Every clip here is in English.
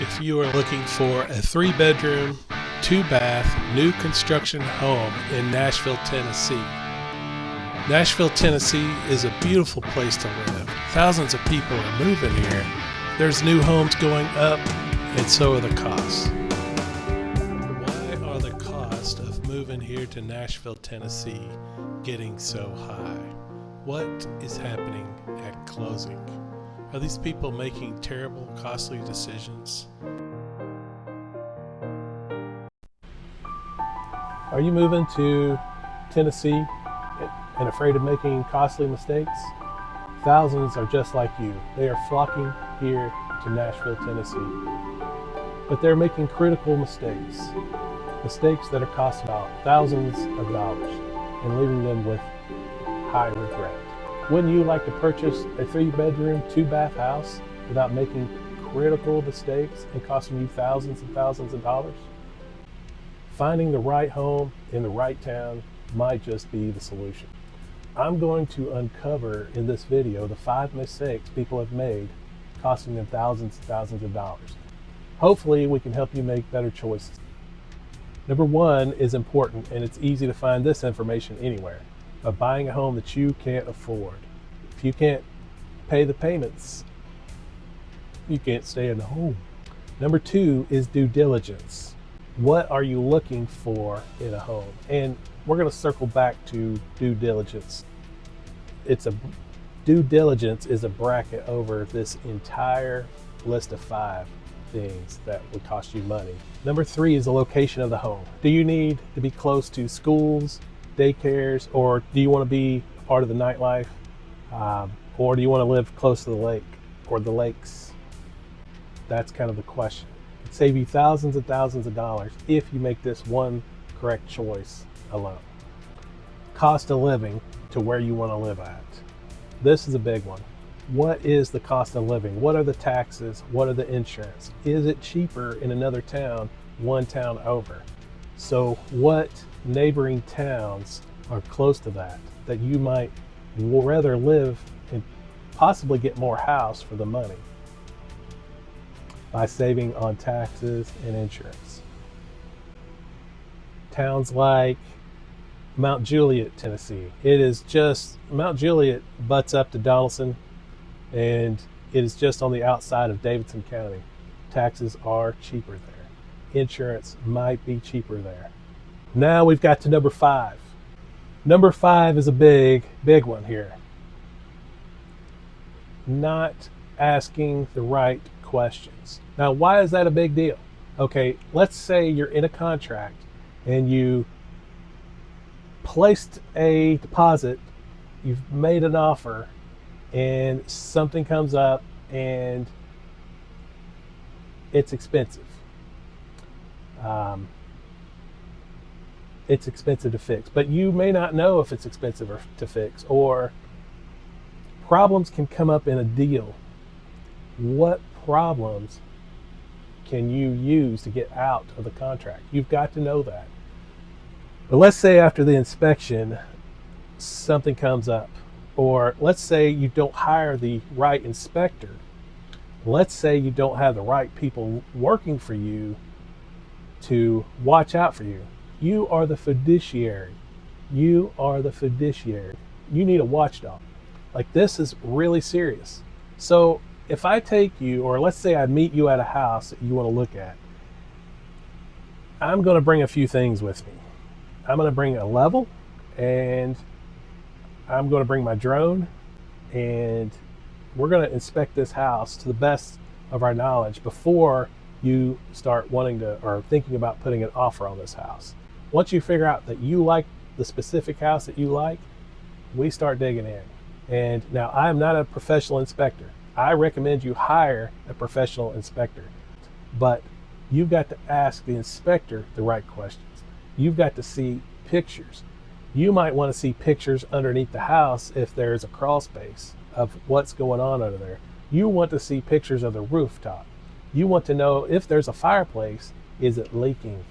If you are looking for a 3-bedroom, 2-bath, new construction home in Nashville, Tennessee, Nashville, Tennessee is a beautiful place to live. Thousands of people are moving here. There's new homes going up, and so are the costs. Why are the costs of moving here to Nashville, Tennessee getting so high? What is happening at closing? Are these people making terrible, costly decisions? Are you moving to Tennessee and afraid of making costly mistakes? Thousands are just like you. They are flocking here to Nashville, Tennessee. But they're making critical mistakes. Mistakes that are costing about thousands of dollars and leaving them with high regret. Wouldn't you like to purchase a 3-bedroom, 2-bath house without making critical mistakes and costing you thousands and thousands of dollars? Finding the right home in the right town might just be the solution. I'm going to uncover in this video the 5 mistakes people have made costing them thousands and thousands of dollars. Hopefully we can help you make better choices. Number 1 is important, and it's easy to find this information anywhere. Of buying a home that you can't afford. If you can't pay the payments, you can't stay in the home. Number 2 is due diligence. What are you looking for in a home? And we're going to circle back to due diligence. Due diligence is a bracket over this entire list of 5 things that would cost you money. Number 3 is the location of the home. Do you need to be close to schools, daycares, or do you want to be part of the nightlife, or do you want to live close to the lake or the lakes? That's kind of the question. It'd save you thousands and thousands of dollars if you make this one correct choice alone. Cost of living to where you want to live at. This is a big one. What is the cost of living? What are the taxes? What are the insurance? Is it cheaper in another town, one town over? So what neighboring towns are close to that you might rather live and possibly get more house for the money by saving on taxes and insurance? Towns like Mount Juliet, Tennessee. Mount Juliet butts up to Donaldson, and it is just on the outside of Davidson County. Taxes are cheaper there. Insurance might be cheaper there. Now we've got to number 5. Number 5 is a big one here. Not asking the right questions. Now, why is that a big deal? Okay, let's say you're in a contract and you placed a deposit, you've made an offer, and something comes up and it's expensive. It's expensive to fix, but you may not know if it's expensive to fix, or problems can come up in a deal. What problems can you use to get out of the contract? You've got to know that. But let's say after the inspection, something comes up, or let's say you don't hire the right inspector. Let's say you don't have the right people working for you to watch out for you. You are the fiduciary. You are the fiduciary. You need a watchdog. Like, this is really serious. So if I take you, or let's say I meet you at a house that you want to look at, I'm going to bring a few things with me. I'm going to bring a level, and I'm going to bring my drone, and we're going to inspect this house to the best of our knowledge before you start wanting to or thinking about putting an offer on this house. Once you figure out that you like the specific house that you like, we start digging in. And now, I am not a professional inspector. I recommend you hire a professional inspector, but you've got to ask the inspector the right questions. You've got to see pictures. You might want to see pictures underneath the house if there's a crawl space of what's going on under there. You want to see pictures of the rooftop. You want to know if there's a fireplace, is it leaking?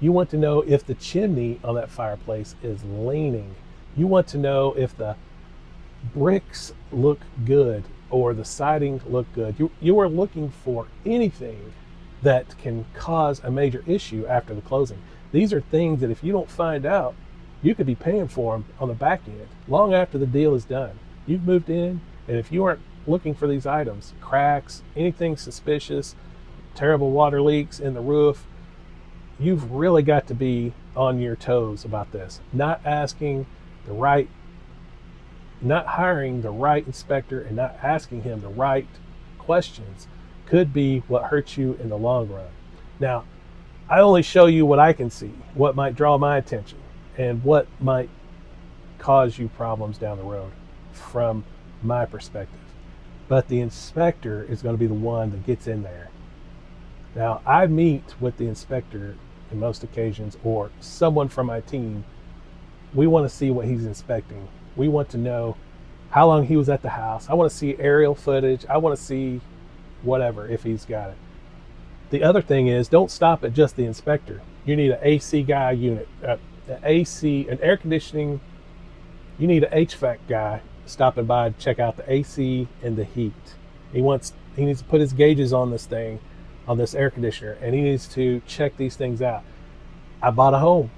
You want to know if the chimney on that fireplace is leaning. You want to know if the bricks look good or the siding look good. You are looking for anything that can cause a major issue after the closing. These are things that if you don't find out, you could be paying for them on the back end long after the deal is done. You've moved in, and if you aren't looking for these items, cracks, anything suspicious, terrible water leaks in the roof, you've really got to be on your toes about this. Not hiring the right inspector and not asking him the right questions could be what hurts you in the long run. Now, I only show you what I can see, what might draw my attention, and what might cause you problems down the road from my perspective. But the inspector is going to be the one that gets in there. Now, I meet with the inspector in most occasions, or someone from my team. We want to see what he's inspecting. We want to know how long he was at the house. I want to see aerial footage. I want to see whatever, if he's got it. The other thing is, don't stop at just the inspector. You need an AC guy unit, an air conditioning. You need an HVAC guy stopping by to check out the AC and the heat. He needs to put his gauges on this thing, on this air conditioner, and he needs to check these things out. I bought a home.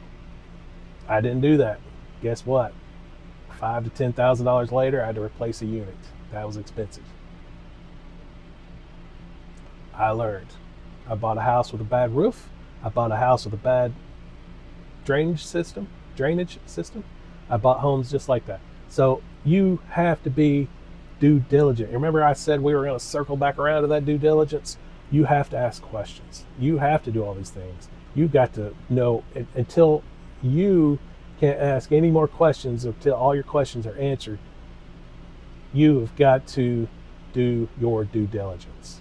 I didn't do that. Guess what? $5,000 to $10,000 later, I had to replace a unit. That was expensive. I learned. I bought a house with a bad roof. I bought a house with a bad drainage system. I bought homes just like that. So you have to be due diligent. Remember I said we were going to circle back around to that due diligence? You have to ask questions. You have to do all these things. You've got to know until you can't ask any more questions, until all your questions are answered. You've got to do your due diligence.